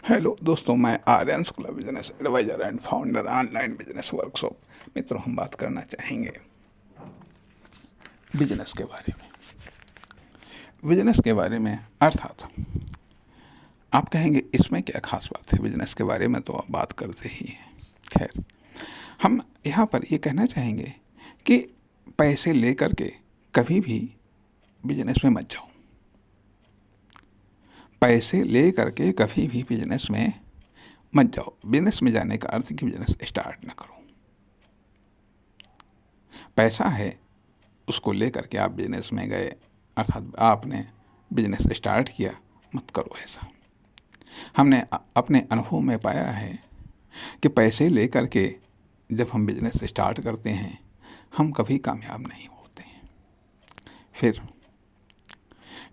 Hello दोस्तों, मैं Aryan Shukla, business adviser and founder online business workshop. मित्रों, हम बात करना चाहेंगे बिजनेस के बारे में। बिजनेस के बारे में अर्थात आप कहेंगे इसमें क्या खास बात है, बिजनेस के बारे में तो आप बात करते ही हैं। खैर, हम यहाँ पर ये कहना चाहेंगे कि पैसे लेकर के कभी भी बिजनेस में मत जाओ। पैसे ले करके कभी भी बिजनेस में मत जाओ। बिजनेस में जाने का अर्थ कि बिजनेस स्टार्ट ना करो। पैसा है, उसको लेकर के आप बिजनेस में गए अर्थात आपने बिजनेस स्टार्ट किया, मत करो ऐसा। हमने अपने अनुभव में पाया है कि पैसे लेकर के जब हम बिजनेस स्टार्ट करते हैं, हम कभी कामयाब नहीं होते हैं।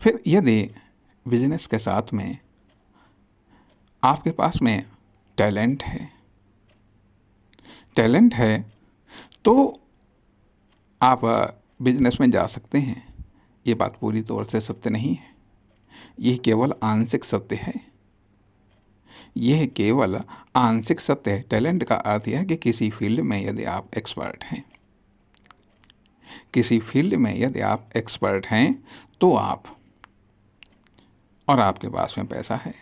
फिर यदि बिजनेस के साथ में आपके पास में टैलेंट है तो आप बिजनेस में जा सकते हैं। ये बात पूरी तौर से सत्य नहीं है, यह केवल आंशिक सत्य है। यह केवल आंशिक सत्य है। टैलेंट का अर्थ यह है कि किसी फील्ड में यदि आप एक्सपर्ट हैं, तो आप, और आपके पास में पैसा है,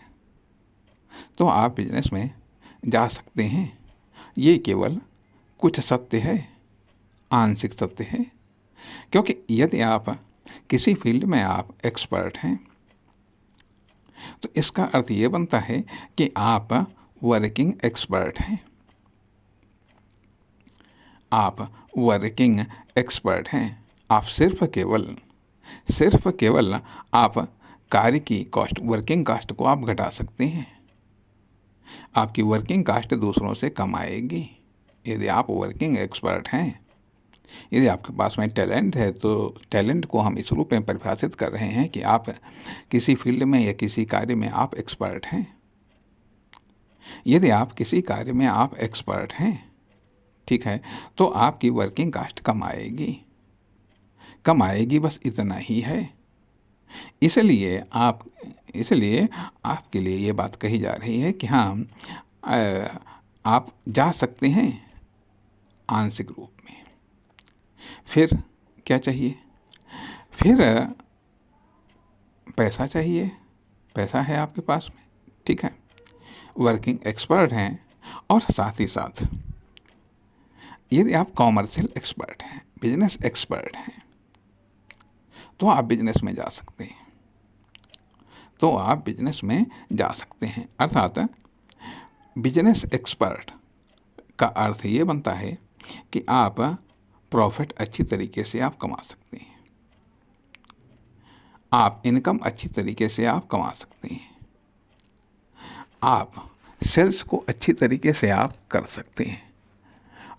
तो आप बिजनेस में जा सकते हैं। ये केवल कुछ सत्य है, आंशिक सत्य है। क्योंकि यदि आप किसी फील्ड में आप एक्सपर्ट हैं तो इसका अर्थ ये बनता है कि आप वर्किंग एक्सपर्ट हैं। आप सिर्फ केवल आप कार्य की कॉस्ट, वर्किंग कॉस्ट को आप घटा सकते हैं। आपकी वर्किंग कॉस्ट दूसरों से कम आएगी यदि आप वर्किंग एक्सपर्ट हैं। यदि आपके पास में टैलेंट है तो टैलेंट को हम इस रूप में परिभाषित कर रहे हैं कि आप किसी फील्ड में या किसी कार्य में आप एक्सपर्ट हैं। यदि आप किसी कार्य में आप एक्सपर्ट हैं, ठीक है, तो आपकी वर्किंग कॉस्ट कम आएगी, बस इतना ही है। इसलिए आपके लिए ये बात कही जा रही है कि हाँ, आप जा सकते हैं आंशिक रूप में। फिर क्या चाहिए? फिर पैसा चाहिए। पैसा है आपके पास में, ठीक है, वर्किंग एक्सपर्ट हैं, और साथ ही साथ यदि आप कॉमर्शियल एक्सपर्ट हैं, बिजनेस एक्सपर्ट हैं, तो आप बिजनेस में जा सकते हैं। अर्थात बिजनेस एक्सपर्ट का अर्थ ये बनता है कि आप प्रॉफिट अच्छी तरीके से आप कमा सकते हैं, आप इनकम अच्छी तरीके से आप कमा सकते हैं, आप सेल्स को अच्छी तरीके से आप कर सकते हैं,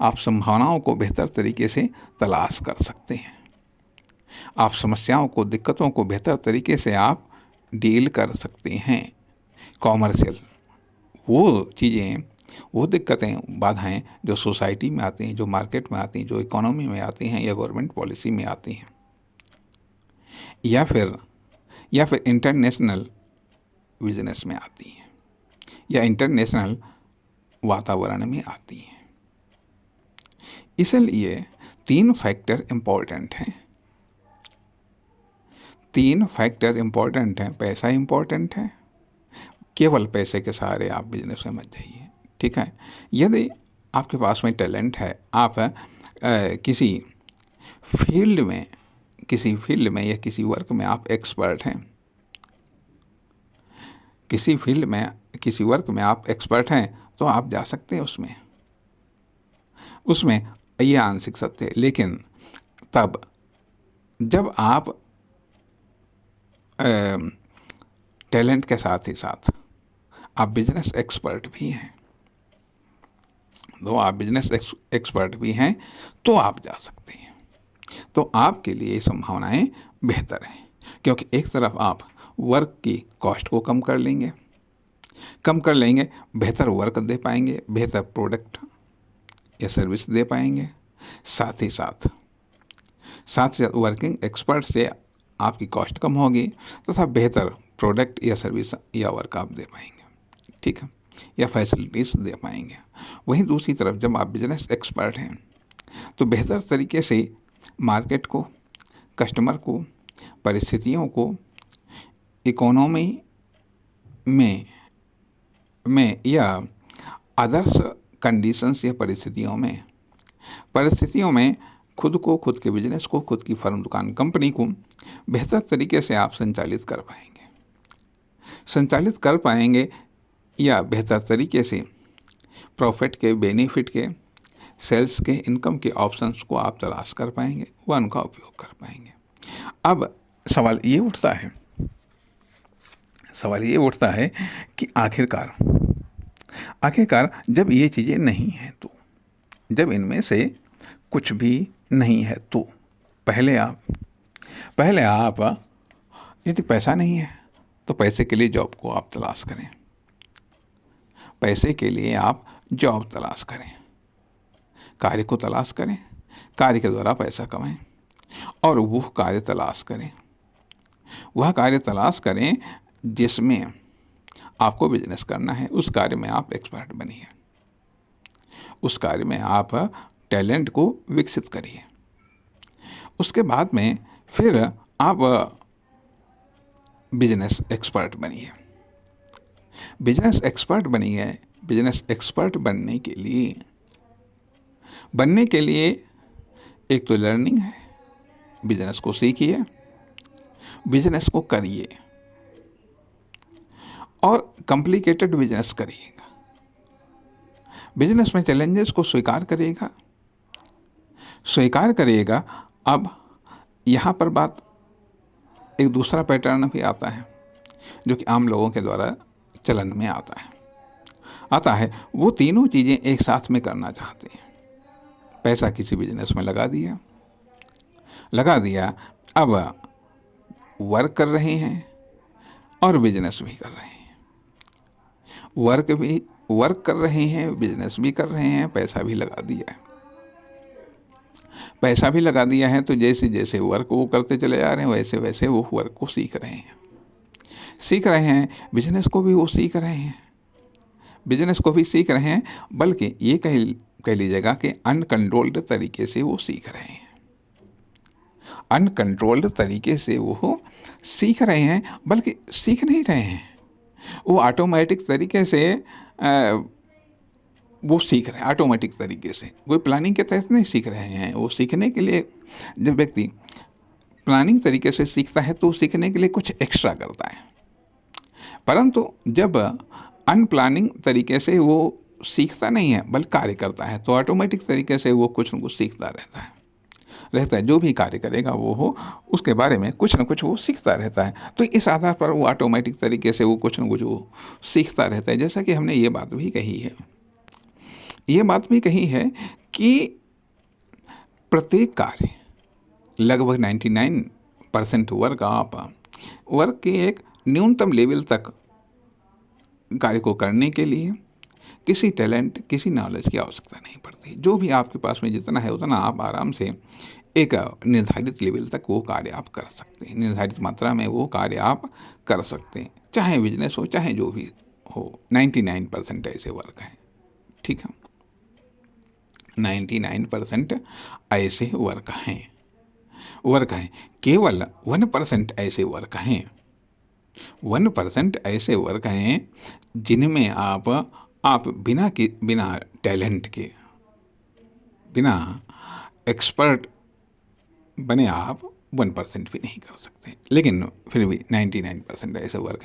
आप संभावनाओं को बेहतर तरीके से तलाश कर सकते हैं, आप समस्याओं को, दिक्कतों को बेहतर तरीके से आप डील कर सकते हैं। कॉमर्शियल वो चीज़ें, वो दिक्कतें, बाधाएं जो सोसाइटी में आती हैं, जो मार्केट में आती हैं, जो इकोनॉमी में आती हैं, या गवर्नमेंट पॉलिसी में आती हैं, या फिर इंटरनेशनल बिजनेस में आती हैं, या इंटरनेशनल वातावरण में आती हैं। इसलिए 3 फैक्टर इम्पोर्टेंट हैं। पैसा इम्पोर्टेंट है। केवल पैसे के सहारे आप बिजनेस में मत जाइए, ठीक है। यदि आपके पास में टैलेंट है, आप किसी फील्ड में या किसी वर्क में आप एक्सपर्ट हैं, तो आप जा सकते हैं उसमें ये आंशिक सत्य है। लेकिन तब जब आप टैलेंट के साथ ही साथ आप बिजनेस एक्सपर्ट भी हैं, तो आप जा सकते हैं। तो आपके लिए ये संभावनाएं बेहतर हैं, क्योंकि एक तरफ आप वर्क की कॉस्ट को कम कर लेंगे, बेहतर वर्क दे पाएंगे, बेहतर प्रोडक्ट या सर्विस दे पाएंगे। साथ ही साथ वर्किंग एक्सपर्ट से आपकी कॉस्ट कम होगी तथा बेहतर प्रोडक्ट या सर्विस या वर्क आप दे पाएंगे। ठीक है, या फैसिलिटीज़ दे पाएंगे। वहीं दूसरी तरफ जब आप बिजनेस एक्सपर्ट हैं तो बेहतर तरीके से मार्केट को, कस्टमर को, परिस्थितियों को, इकोनॉमी में या आदर्श कंडीशंस या परिस्थितियों में खुद को, खुद के बिजनेस को, खुद की फर्म, दुकान, कंपनी को बेहतर तरीके से आप संचालित कर पाएंगे या बेहतर तरीके से प्रॉफिट के, बेनिफिट के, सेल्स के, इनकम के ऑप्शंस को आप तलाश कर पाएंगे, वह उनका उपयोग कर पाएंगे। अब सवाल ये उठता है कि आखिरकार जब ये चीज़ें नहीं हैं तो, जब इनमें से कुछ भी नहीं है तो पहले आप यदि पैसा नहीं है तो पैसे के लिए जॉब को आप तलाश करें, पैसे के लिए आप जॉब तलाश करें, कार्य को तलाश करें, कार्य के द्वारा पैसा कमाएं और वह कार्य तलाश करें जिसमें आपको बिजनेस करना है। उस कार्य में आप एक्सपर्ट बनिए, उस कार्य में आप टैलेंट को विकसित करिए। उसके बाद में फिर आप बिजनेस एक्सपर्ट बनिए। बिजनेस एक्सपर्ट बनने के लिए एक तो लर्निंग है, बिजनेस को सीखिए, बिजनेस को करिए और कॉम्प्लिकेटेड बिजनेस करिएगा। बिजनेस में चैलेंजेस को स्वीकार करिएगा। अब यहाँ पर बात एक दूसरा पैटर्न भी आता है जो कि आम लोगों के द्वारा चलन में आता है। वो तीनों चीज़ें एक साथ में करना चाहते हैं। पैसा किसी बिजनेस में लगा दिया, अब वर्क कर रहे हैं और बिजनेस भी कर रहे हैं, वर्क कर रहे हैं, बिजनेस भी कर रहे हैं, पैसा भी लगा दिया है। तो जैसे जैसे वर्क वो करते चले जा रहे हैं वैसे वैसे वो वर्क को सीख रहे हैं, बिजनेस को भी वो सीख रहे हैं, बल्कि ये कह लीजिएगा कि अनकंट्रोल्ड तरीके से वो सीख रहे हैं, बल्कि सीख नहीं रहे हैं, वो ऑटोमेटिक तरीके से वो सीख रहे हैं। ऑटोमेटिक तरीके से कोई प्लानिंग के तहत नहीं सीख रहे हैं। वो सीखने के लिए, जब व्यक्ति प्लानिंग तरीके से सीखता है तो सीखने के लिए कुछ एक्स्ट्रा करता है, परंतु जब अनप्लानिंग तरीके से वो सीखता नहीं है बल्कि कार्य करता है तो ऑटोमेटिक तरीके से वो कुछ न कुछ सीखता रहता है। जो भी कार्य करेगा वो हो, उसके बारे में कुछ न कुछ वो सीखता रहता है। तो इस आधार पर वो ऑटोमेटिक तरीके से वो कुछ न कुछ वो सीखता रहता है। जैसा कि हमने ये बात भी कही है कि प्रत्येक कार्य, लगभग 99% वर्क के एक न्यूनतम लेवल तक कार्य को करने के लिए किसी टैलेंट, किसी नॉलेज की आवश्यकता नहीं पड़ती। जो भी आपके पास में जितना है उतना आप आराम से एक निर्धारित लेवल तक वो कार्य आप कर सकते हैं, निर्धारित मात्रा में वो कार्य आप कर सकते हैं, चाहे बिजनेस हो चाहे जो भी हो। 99% ऐसे वर्क हैं, ठीक है, 99% ऐसे वर्क हैं। केवल 1% ऐसे वर्क हैं, 1% ऐसे वर्क हैं जिनमें आप बिना टैलेंट के, बिना एक्सपर्ट बने आप 1% भी नहीं कर सकते। लेकिन फिर भी 99% ऐसे वर्क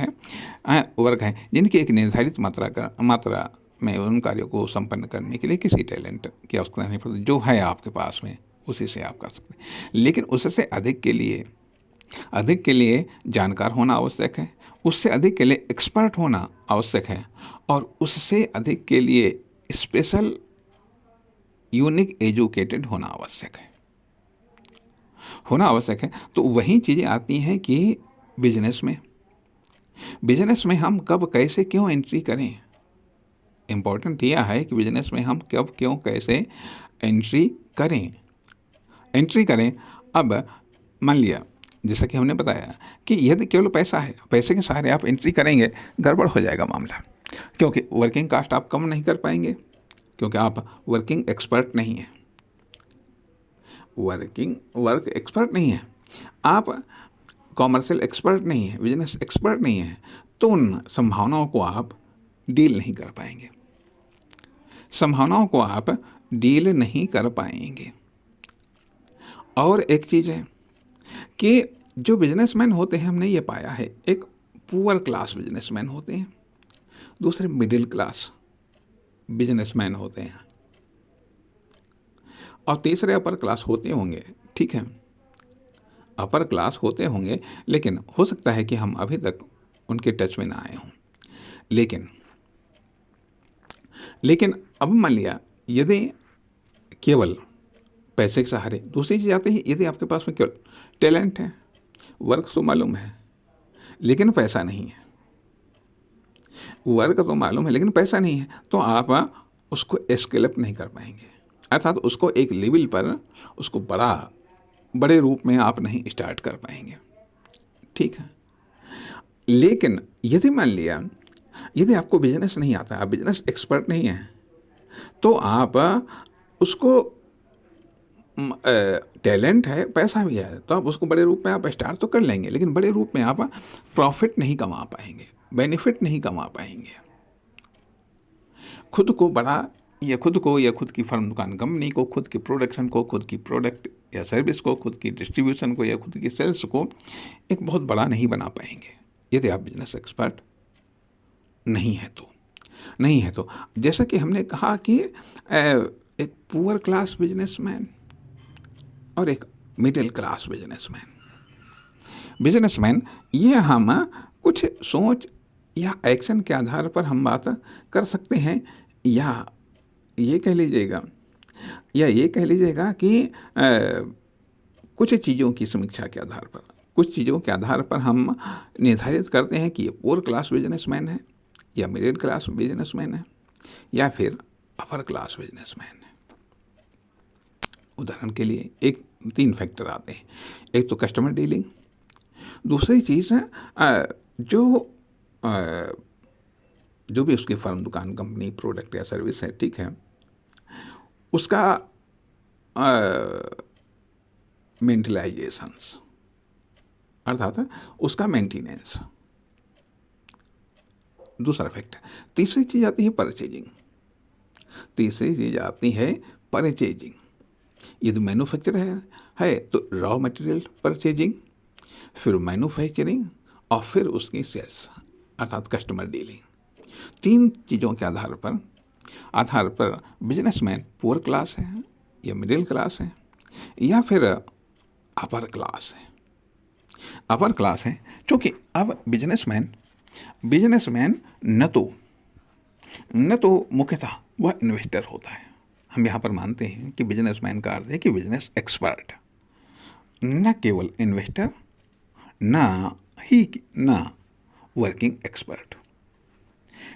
हैं जिनकी एक निर्धारित मात्रा में उन कार्यों को संपन्न करने के लिए किसी टैलेंट की आवश्यकता नहीं पड़ती। जो है आपके पास में उसी से आप कर सकते हैं। लेकिन उससे अधिक के लिए जानकार होना आवश्यक है, उससे अधिक के लिए एक्सपर्ट होना आवश्यक है, और उससे अधिक के लिए स्पेशल यूनिक एजुकेटेड होना आवश्यक है। तो वही चीज़ें आती हैं कि बिजनेस में हम कब, कैसे, क्यों एंट्री करें। इम्पोर्टेंट यह है कि बिजनेस में हम कब, क्यों, कैसे एंट्री करें। अब मान लिया, जैसा कि हमने बताया कि यदि केवल पैसा है, पैसे के सहारे आप एंट्री करेंगे, गड़बड़ हो जाएगा मामला। क्योंकि वर्किंग कास्ट आप कम नहीं कर पाएंगे, क्योंकि आप वर्किंग एक्सपर्ट नहीं हैं, वर्क एक्सपर्ट नहीं है, आप कॉमर्शियल एक्सपर्ट नहीं है, बिजनेस एक्सपर्ट नहीं है, तो उन संभावनाओं को आप डील नहीं कर पाएंगे, संभावनाओं को आप डील नहीं कर पाएंगे। और एक चीज़ है कि जो बिजनेसमैन होते हैं, हमने ये पाया है, एक पुअर क्लास बिजनेसमैन होते हैं, दूसरे मिडिल क्लास बिजनेसमैन होते हैं, और तीसरे अपर क्लास होते होंगे। ठीक है, अपर क्लास होते होंगे, लेकिन हो सकता है कि हम अभी तक उनके टच में ना आए हों। लेकिन अब मान लिया यदि केवल पैसे के सहारे, दूसरी चीज़ आती है, यदि आपके पास में केवल टैलेंट है, वर्क तो मालूम है लेकिन पैसा नहीं है, वर्क तो मालूम है लेकिन पैसा नहीं है, तो आप उसको स्केल अप नहीं कर पाएंगे, अर्थात उसको एक लेवल पर, उसको बड़े रूप में आप नहीं स्टार्ट कर पाएंगे। ठीक है, लेकिन यदि मान लिया यदि आपको बिजनेस नहीं आता, आप बिजनेस एक्सपर्ट नहीं हैं, तो आप उसको टैलेंट है, पैसा भी है, तो आप उसको बड़े रूप में आप स्टार्ट तो कर लेंगे, लेकिन बड़े रूप में आप प्रॉफिट नहीं कमा पाएंगे, बेनिफिट नहीं कमा पाएंगे। खुद को बड़ा, या खुद की फर्म दुकान कंपनी को, खुद की प्रोडक्शन को, खुद की प्रोडक्ट या सर्विस को, खुद की डिस्ट्रीब्यूशन को या खुद की सेल्स को एक बहुत बड़ा नहीं बना पाएंगे, यदि आप बिजनेस एक्सपर्ट नहीं है तो जैसा कि हमने कहा कि एक पुअर क्लास बिजनेसमैन और एक मिडिल क्लास बिजनेसमैन, ये हम कुछ सोच या एक्शन के आधार पर हम बात कर सकते हैं, या ये कह लीजिएगा कि कुछ चीज़ों की समीक्षा के आधार पर, कुछ चीज़ों के आधार पर हम निर्धारित करते हैं कि ये पुअर क्लास बिजनेसमैन है, या मिडिल क्लास बिजनेसमैन है, या फिर अपर क्लास बिजनेसमैन है। उदाहरण के लिए 3 फैक्टर आते हैं, एक तो कस्टमर डीलिंग, दूसरी चीज़ है जो भी उसकी फर्म दुकान कंपनी प्रोडक्ट या सर्विस है, ठीक है, उसका मेंटलाइजेशंस, अर्थात उसका मेंटेनेंस, दूसरा फैक्टर। तीसरी चीज़ आती है परचेजिंग, यदि मैन्युफैक्चर है तो रॉ मटेरियल परचेजिंग, फिर मैन्युफैक्चरिंग, और फिर उसकी सेल्स, अर्थात कस्टमर डीलिंग। 3 चीज़ों के आधार पर बिजनेसमैन पुअर क्लास है, या मिडिल क्लास है, या फिर अपर क्लास है। क्योंकि अब बिजनेसमैन न तो मुख्यतः वह इन्वेस्टर होता है, हम यहाँ पर मानते हैं कि बिजनेसमैन का अर्थ है कि बिजनेस एक्सपर्ट, न केवल इन्वेस्टर, ना वर्किंग एक्सपर्ट।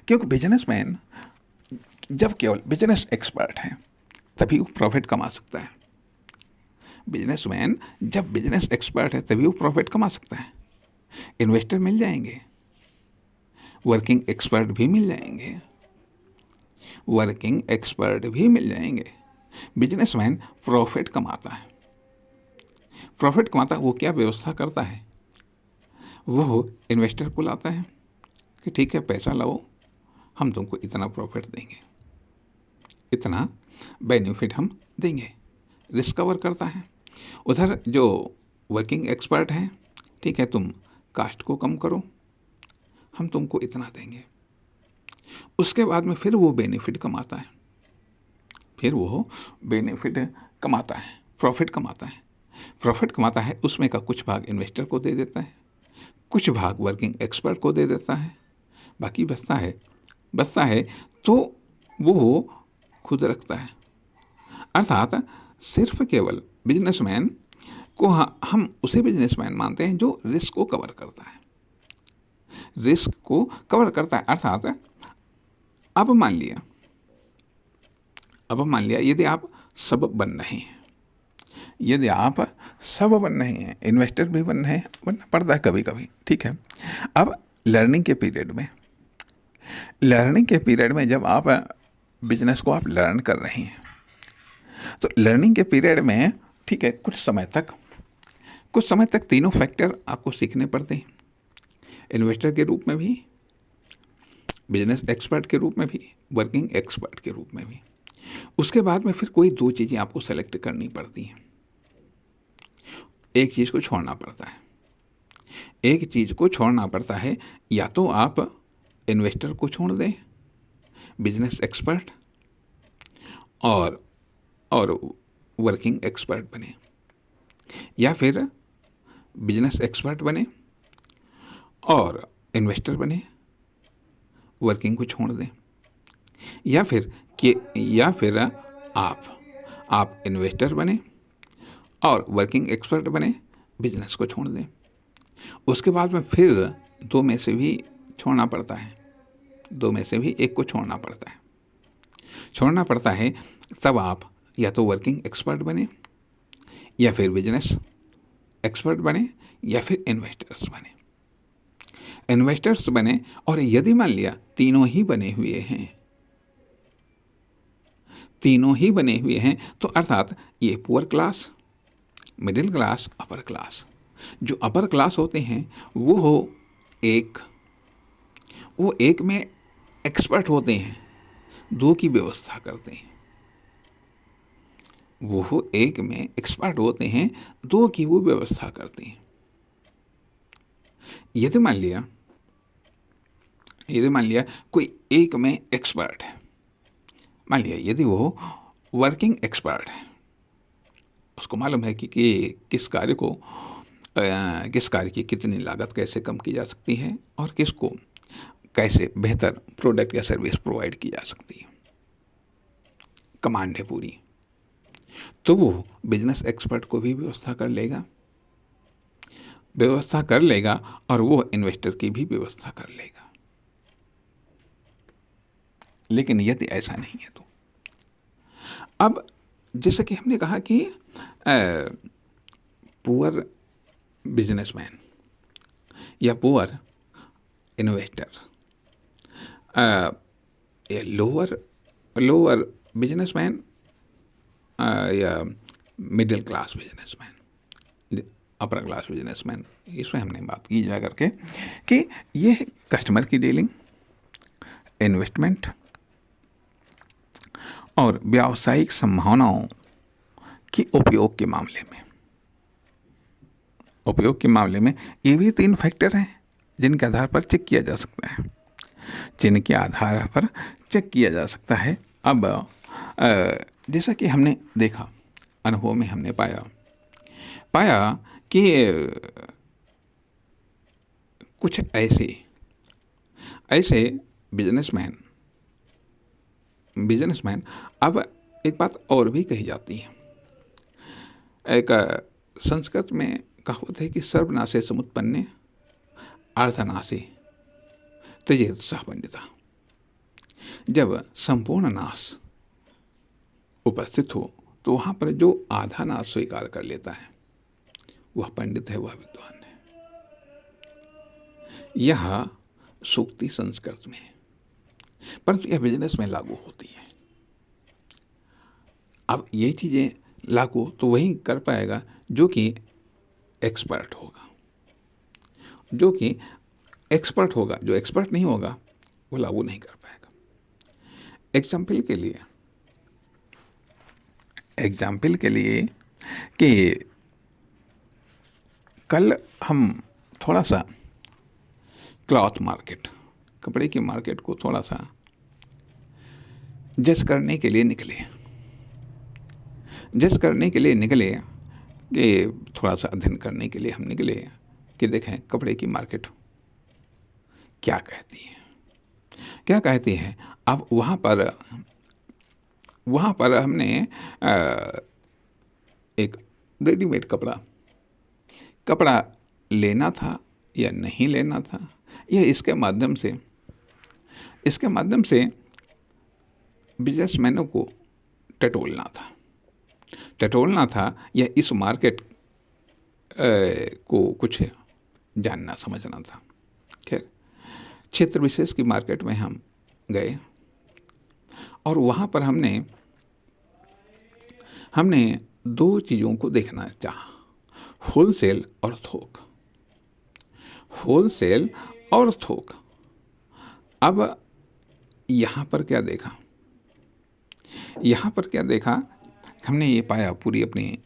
क्योंकि बिजनेसमैन जब केवल बिजनेस एक्सपर्ट है तभी वो प्रॉफिट कमा सकता है, बिजनेसमैन जब बिजनेस एक्सपर्ट है तभी वो प्रॉफिट कमा सकता है। इन्वेस्टर मिल जाएंगे, वर्किंग एक्सपर्ट भी मिल जाएंगे, बिजनेसमैन प्रॉफिट कमाता है। वो क्या व्यवस्था करता है, वो इन्वेस्टर को लाता है कि ठीक है पैसा लाओ, हम तुमको इतना प्रॉफिट देंगे, इतना बेनिफिट हम देंगे, रिस्क कवर करता है। उधर जो वर्किंग एक्सपर्ट है, ठीक है, तुम कास्ट को कम करो, हम तुमको इतना देंगे। उसके बाद में फिर वो बेनिफिट कमाता है, प्रॉफिट कमाता है। उसमें का कुछ भाग इन्वेस्टर को दे देता है, कुछ भाग वर्किंग एक्सपर्ट को दे देता है, बाकी बचता है तो वो खुद रखता है। अर्थात सिर्फ केवल बिजनेसमैन को हम उसे बिजनेसमैन मानते हैं जो रिस्क को कवर करता है। अर्थात अब मान लिया यदि आप सब बन रहे हैं, इन्वेस्टर भी बनना पड़ता है कभी कभी, ठीक है। अब लर्निंग के पीरियड में लर्निंग के पीरियड में जब आप बिजनेस को आप लर्न कर रहे हैं, तो लर्निंग के पीरियड में ठीक है, कुछ समय तक तीनों फैक्टर आपको सीखने पड़ते हैं, इन्वेस्टर के रूप में भी, बिजनेस एक्सपर्ट के रूप में भी, वर्किंग एक्सपर्ट के रूप में भी। उसके बाद में फिर कोई दो चीज़ें आपको सेलेक्ट करनी पड़ती हैं, एक चीज़ को छोड़ना पड़ता है। एक चीज़ को छोड़ना पड़ता है, या तो आप इन्वेस्टर को छोड़ दें, बिजनेस एक्सपर्ट और वर्किंग एक्सपर्ट बने, या फिर बिजनेस एक्सपर्ट बने और इन्वेस्टर बने, वर्किंग को छोड़ दें, या फिर आप इन्वेस्टर बने और वर्किंग एक्सपर्ट बने, बिजनेस को छोड़ दें। उसके बाद में फिर दो में से भी छोड़ना पड़ता है, दो में से भी एक को छोड़ना पड़ता है। तब आप या तो वर्किंग एक्सपर्ट बने, या फिर बिजनेस एक्सपर्ट बने, या फिर इन्वेस्टर्स बने। और यदि मान लिया तीनों ही बने हुए हैं, तो अर्थात ये poor class, middle class, upper class. जो अपर क्लास होते हैं वो एक में एक्सपर्ट होते हैं, दो की व्यवस्था करते हैं। वो एक में एक्सपर्ट होते हैं, दो की वो व्यवस्था करते हैं। यदि मान लिया कोई एक में एक्सपर्ट है, मान लिया यदि वो वर्किंग एक्सपर्ट है, उसको मालूम है कि किस कार्य की कितनी लागत कैसे कम की जा सकती है और किसको कैसे बेहतर प्रोडक्ट या सर्विस प्रोवाइड की जा सकती है, कमांड है पूरी, तो वो बिजनेस एक्सपर्ट को भी व्यवस्था कर लेगा और वो इन्वेस्टर की भी व्यवस्था कर लेगा। लेकिन यदि ऐसा नहीं है तो अब जैसे कि हमने कहा कि पुअर बिजनेसमैन या पुअर इन्वेस्टर, लोअर बिजनेसमैन या middle class businessman, upper class businessman, इसमें हमने बात की जा करके कि ये कस्टमर की डीलिंग, इन्वेस्टमेंट और व्यावसायिक संभावनाओं की उपयोग के मामले में ये भी तीन फैक्टर हैं जिनके आधार पर चेक किया जा सकता है। अब जैसा कि हमने देखा, अनुभव में हमने पाया कि कुछ ऐसे बिजनेसमैन अब एक बात और भी कही जाती है, एक संस्कृत में कहावत है कि सर्वनाशे समुत्पन्ने अर्धनाशे त्यजेत सः पंडिता। जब संपूर्ण नाश उपस्थित हो तो वहाँ पर जो आधा नाश स्वीकार कर लेता है वह पंडित है, वह विद्वान है। यह सूक्ति संस्कृत में है, परंतु यह बिजनेस में लागू होती है। अब ये चीज़ें लागू तो वही कर पाएगा जो कि एक्सपर्ट होगा, जो एक्सपर्ट नहीं होगा वो लागू नहीं कर पाएगा। एग्जाम्पल के लिए कि कल हम थोड़ा सा क्लॉथ मार्केट, कपड़े की मार्केट को थोड़ा सा जज करने के लिए निकले कि थोड़ा सा अध्ययन करने के लिए हम निकले कि देखें कपड़े की मार्केट क्या कहती है। अब वहाँ पर हमने एक रेडीमेड कपड़ा लेना था या नहीं लेना था, यह इसके माध्यम से बिजनेसमैनों को टटोलना था या इस मार्केट को कुछ जानना समझना था। खैर, क्षेत्र विशेष की मार्केट में हम गए और वहाँ पर हमने दो चीज़ों को देखना चाहा, होलसेल और थोक। होलसेल और थोक। अब यहाँ पर क्या देखा, हमने ये पाया, पूरी अपनी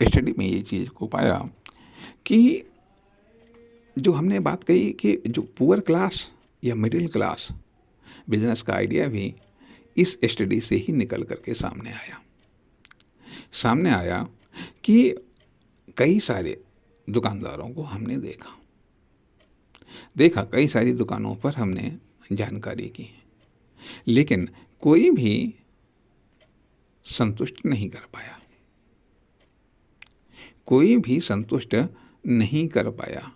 स्टडी में ये चीज़ को पाया कि जो हमने बात कही कि जो पुअर क्लास या मिडिल क्लास बिजनेस का आइडिया भी इस स्टडी से ही निकल करके सामने आया कि कई सारे दुकानदारों को हमने देखा, कई सारी दुकानों पर हमने जानकारी की, लेकिन कोई भी संतुष्ट नहीं कर पाया।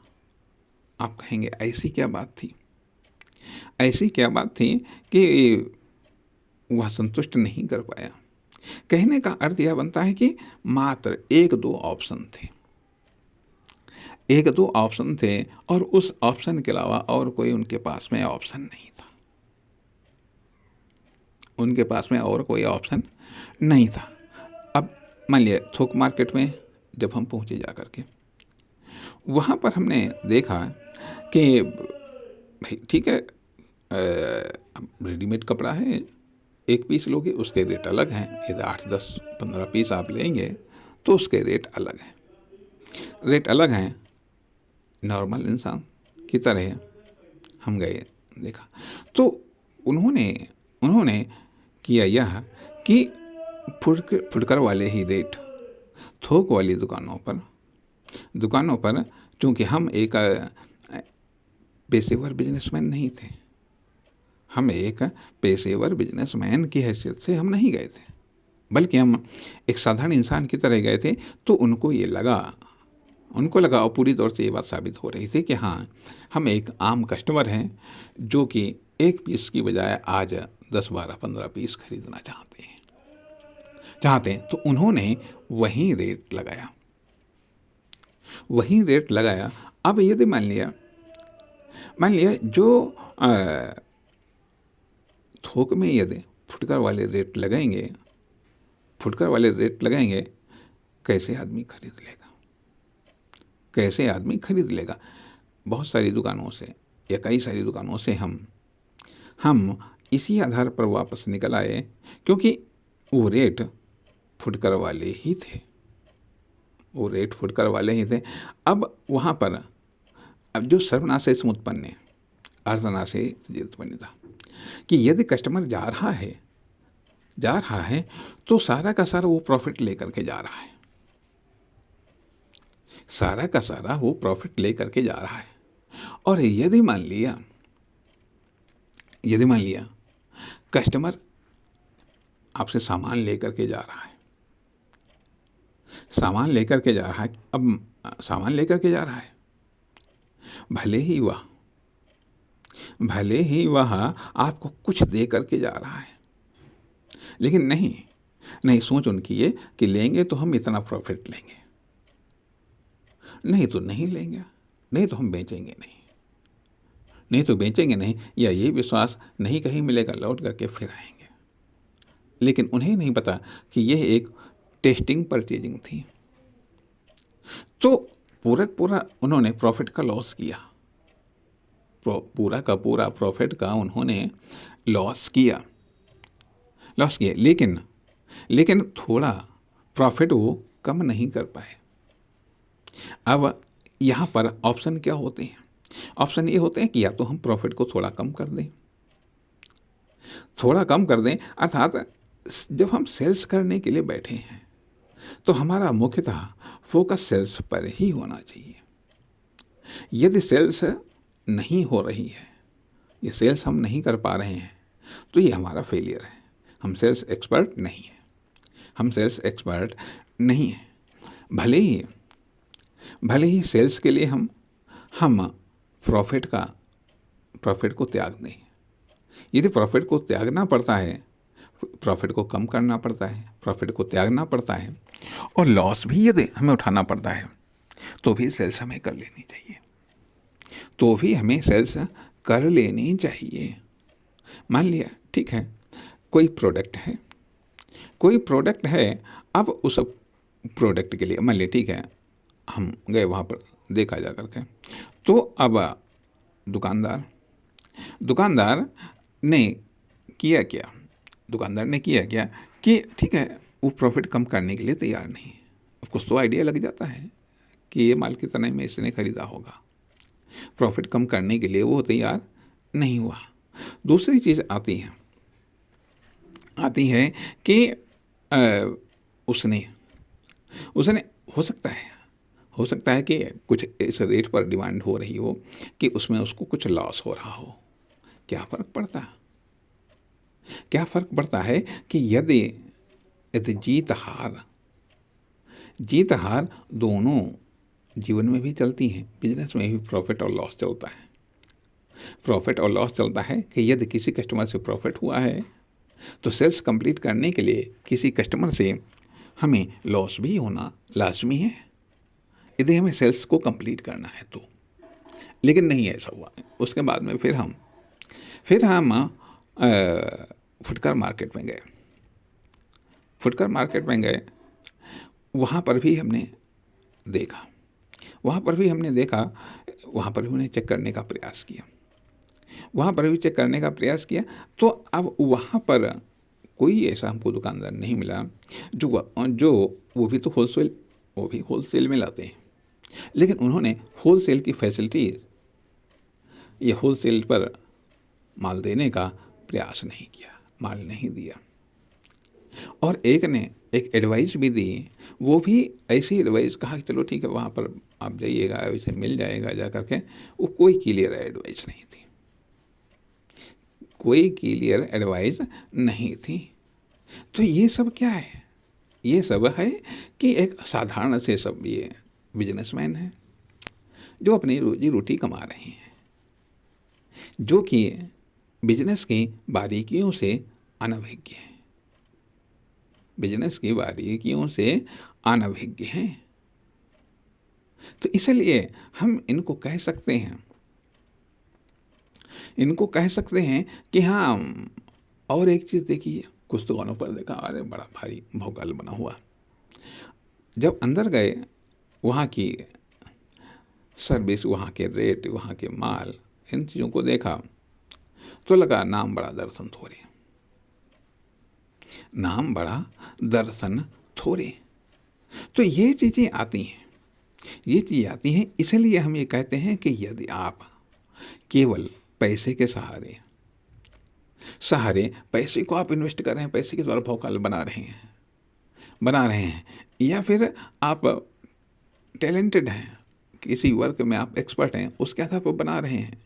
आप कहेंगे ऐसी क्या बात थी कि वह संतुष्ट नहीं कर पाया। कहने का अर्थ यह बनता है कि मात्र एक दो ऑप्शन थे और उस ऑप्शन के अलावा और कोई उनके पास में ऑप्शन नहीं था। अब मान लिया थोक मार्केट में जब हम पहुंचे जाकर के, वहाँ पर हमने देखा कि भाई ठीक है, रेडीमेड कपड़ा है, एक पीस लोगे उसके रेट अलग हैं, यदि 8, 10, 15 पीस आप लेंगे तो उसके रेट अलग हैं। नॉर्मल इंसान की तरह हम गए, देखा तो उन्होंने किया यह कि फुटकर वाले ही रेट थोक वाली दुकानों पर, क्योंकि हम एक पेशेवर बिजनेसमैन नहीं थे, हम एक पेशेवर बिजनेसमैन की हैसियत से हम नहीं गए थे, बल्कि हम एक साधारण इंसान की तरह गए थे। तो उनको लगा और पूरी तौर से ये बात साबित हो रही थी कि हाँ, हम एक आम कस्टमर हैं जो कि एक पीस की बजाय आज 10, 12, 15 पीस खरीदना चाहते हैं। तो उन्होंने वही रेट लगाया। अब यदि मान लिया जो थोक में यदि फुटकर वाले लगाएंगे, कैसे आदमी खरीद लेगा? बहुत सारी दुकानों से या कई सारी दुकानों से हम इसी आधार पर वापस निकल आए, क्योंकि वो रेट फुटकर वाले ही थे। अब वहाँ पर जो सर्वनाशे समुत्पन्ने अर्धनाशे उत्पन्न था कि यदि कस्टमर जा रहा है तो सारा का सारा वो प्रॉफिट लेकर के जा रहा है। और यदि मान लिया कस्टमर आपसे सामान लेकर के जा रहा है, अब सामान लेकर के जा रहा है, भले ही वह आपको कुछ दे करके जा रहा है, लेकिन नहीं सोच उनकी ये कि लेंगे तो हम इतना प्रॉफिट लेंगे, नहीं तो नहीं लेंगे, नहीं तो हम बेचेंगे नहीं, या ये विश्वास नहीं कहीं मिलेगा, लौट करके फिर आएंगे। लेकिन उन्हें नहीं पता कि यह एक टेस्टिंग परचेजिंग थी। तो पूरा उन्होंने प्रॉफिट का लॉस किया, पूरा का पूरा प्रॉफिट का उन्होंने लॉस किया, लेकिन थोड़ा प्रॉफिट वो कम नहीं कर पाए। अब यहाँ पर ऑप्शन क्या होते हैं? ऑप्शन ये होते हैं कि या तो हम प्रॉफिट को थोड़ा कम कर दें, अर्थात जब हम सेल्स करने के लिए बैठे हैं तो हमारा मुख्यतः फोकस सेल्स पर ही होना चाहिए। यदि सेल्स नहीं हो रही है, ये सेल्स हम नहीं कर पा रहे हैं, तो ये हमारा फेलियर है। हम सेल्स एक्सपर्ट नहीं हैं। भले ही सेल्स के लिए हम प्रॉफिट को त्याग दें। यदि प्रॉफिट को त्यागना पड़ता है, प्रॉफिट को कम करना पड़ता है, प्रॉफिट को त्यागना पड़ता है और लॉस भी यदि हमें उठाना पड़ता है, तो भी सेल्स हमें कर लेनी चाहिए, कर लेनी चाहिए। मान लिया ठीक है, कोई प्रोडक्ट है, अब उस प्रोडक्ट के लिए मान लिया ठीक है, हम गए वहाँ पर देखा जा करके, तो अब दुकानदार ने किया क्या, कि ठीक है, वो प्रॉफिट कम करने के लिए तैयार नहीं है। उसको तो आइडिया लग जाता है कि ये माल कितने में इसने खरीदा होगा, प्रॉफिट कम करने के लिए वो तैयार नहीं हुआ। दूसरी चीज़ आती है कि उसने हो सकता है कि कुछ इस रेट पर डिमांड हो रही हो कि उसमें उसको कुछ लॉस हो रहा हो। क्या फ़र्क पड़ता है कि यदि जीत हार दोनों जीवन में भी चलती हैं, बिजनेस में भी प्रॉफिट और लॉस चलता है। प्रॉफिट और लॉस चलता है कि यदि किसी कस्टमर से प्रॉफिट हुआ है तो सेल्स कंप्लीट करने के लिए किसी कस्टमर से हमें लॉस भी होना लाजमी है, यदि हमें सेल्स को कंप्लीट करना है तो। लेकिन नहीं ऐसा हुआ। उसके बाद में फिर हम फुटकर मार्केट में गए। वहाँ पर भी हमने देखा, वहाँ पर भी हमने चेक करने का प्रयास किया। तो अब वहाँ पर कोई ऐसा हमको दुकानदार नहीं मिला जो वो भी होलसेल में लाते हैं, लेकिन उन्होंने होलसेल की फैसिलिटी या होलसेल पर माल देने का प्रयास नहीं किया, माल नहीं दिया। और एक ने एक एडवाइस भी दी, वो भी ऐसी एडवाइस कहा कि चलो ठीक है वहाँ पर आप जाइएगा, वैसे मिल जाएगा जा करके। वो कोई क्लियर एडवाइस नहीं थी। तो ये सब क्या है? ये सब है कि एक साधारण से सब ये बिजनेसमैन है जो अपनी रोजी रोटी कमा रहे हैं, जो कि बिजनेस की बारीकियों से अनभिज्ञ हैं। तो इसलिए हम इनको कह सकते हैं कि हाँ। और एक चीज़ देखिए, कुछ दुकानों पर देखा, अरे बड़ा भारी भौकाल बना हुआ। जब अंदर गए, वहाँ की सर्विस, वहाँ के रेट, वहाँ के माल, इन चीज़ों को देखा तो लगा नाम बड़ा दर्शन थोड़े। तो ये चीज़ें आती हैं। इसलिए हम ये कहते हैं कि यदि आप केवल पैसे के सहारे पैसे को आप इन्वेस्ट कर रहे हैं, पैसे के द्वारा भौकाल बना रहे हैं, या फिर आप टैलेंटेड हैं, किसी वर्क में आप एक्सपर्ट हैं, उसके आधार पर बना रहे हैं,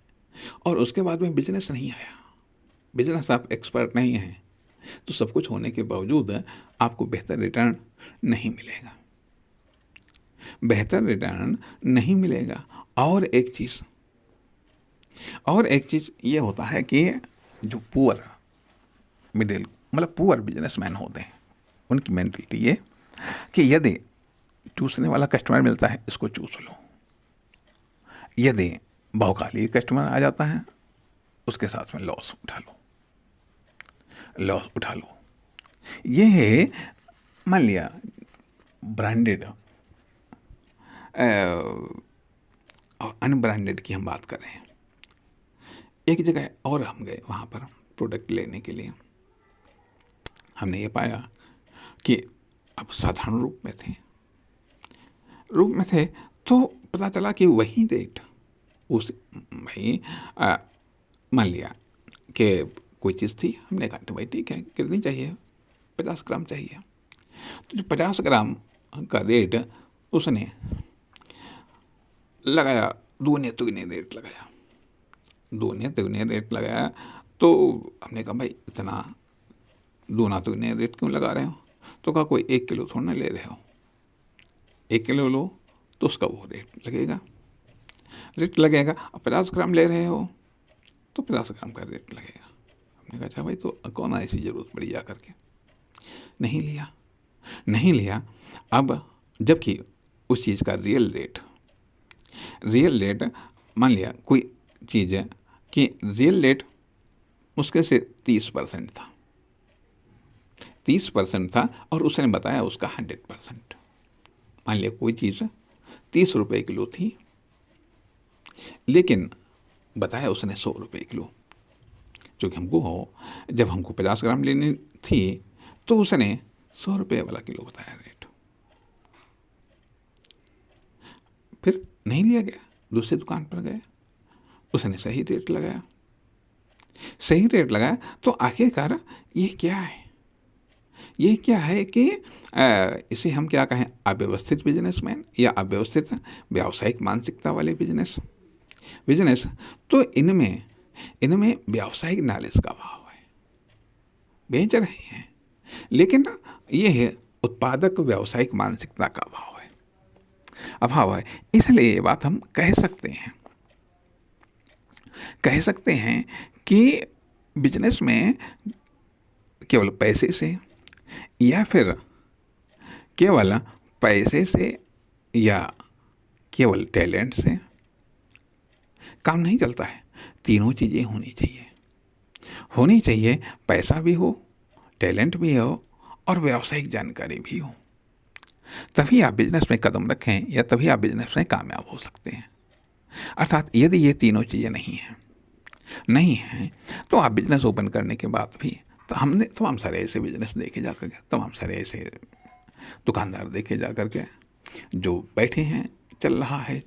और उसके बाद में बिजनेस नहीं आया, बिजनेस आप एक्सपर्ट नहीं हैं, तो सब कुछ होने के बावजूद आपको बेहतर रिटर्न नहीं मिलेगा। और एक चीज़ ये होता है कि जो पुअर बिजनेसमैन होते हैं, उनकी मेंटलिटी ये कि यदि चूसने वाला कस्टमर मिलता है, इसको चूस लो। यदि भौकाली कस्टमर आ जाता है, उसके साथ में लॉस उठा लो। ये है, मान लिया ब्रांडेड और अनब्रांडेड की हम बात कर रहे हैं। एक जगह और हम गए, वहाँ पर प्रोडक्ट लेने के लिए हमने ये पाया कि अब साधारण रूप में थे, तो पता चला कि वही रेट मान लिया कि कोई चीज़ थी, हमने कहा भाई ठीक है, कितनी चाहिए? 50 ग्राम चाहिए। तो जो 50 ग्राम का रेट उसने लगाया, दूने तिगुने रेट लगाया। तो हमने कहा भाई इतना दूना तिगुने रेट क्यों लगा रहे हो? तो कहा कोई 1 किलो थोड़ा ना ले रहे हो, 1 किलो लो तो उसका वो रेट लगेगा। अब 50 ग्राम ले रहे हो तो 50 ग्राम का रेट लगेगा। हमने कहा अच्छा भाई, तो कौन ऐसी ज़रूरत पड़ी जा करके नहीं लिया। अब जबकि उस चीज़ का रियल रेट मान लिया कोई चीज़ कि रियल रेट उसके से 30% था, 30% था और उसने बताया उसका 100%। मान लिया कोई चीज़ 30 रुपये किलो थी, लेकिन बताया उसने 100 रुपये किलो। क्योंकि जब हमको 50 ग्राम लेनी थी तो उसने 100 रुपये वाला किलो बताया रेट। फिर नहीं लिया गया, दूसरी दुकान पर गए, उसने सही रेट लगाया। सही रेट लगाया तो आखिरकार ये क्या है? ये क्या है कि इसे हम क्या कहें, अव्यवस्थित बिजनेसमैन या अव्यवस्थित व्यावसायिक मानसिकता वाले बिजनेस। तो इनमें व्यावसायिक नॉलेज का अभाव है। बेच रहे हैं लेकिन ये है उत्पादक व्यावसायिक मानसिकता का अभाव है। इसलिए ये बात हम कह सकते हैं कि बिजनेस में केवल पैसे से या फिर केवल पैसे से या केवल टैलेंट से काम नहीं चलता है। तीनों चीज़ें होनी चाहिए। पैसा भी हो, टैलेंट भी हो और व्यावसायिक जानकारी भी हो, तभी आप बिजनेस में कदम रखें या तभी आप बिजनेस में कामयाब हो सकते हैं। अर्थात यदि ये तीनों चीज़ें नहीं हैं तो आप बिजनेस ओपन करने के बाद भी, तो हमने तमाम सारे ऐसे बिजनेस देखे जा करके, तमाम सारे ऐसे दुकानदार देखे जा करके जो बैठे हैं, चल रहा है,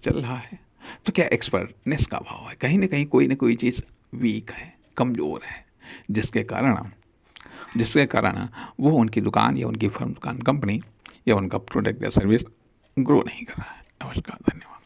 तो क्या एक्सपर्टनेस का अभाव है। कहीं ना कोई चीज़ वीक है, कमज़ोर है, जिसके कारण वो उनकी दुकान या उनकी फर्म, दुकान, कंपनी या उनका प्रोडक्ट या सर्विस ग्रो नहीं कर रहा है। नमस्कार, धन्यवाद।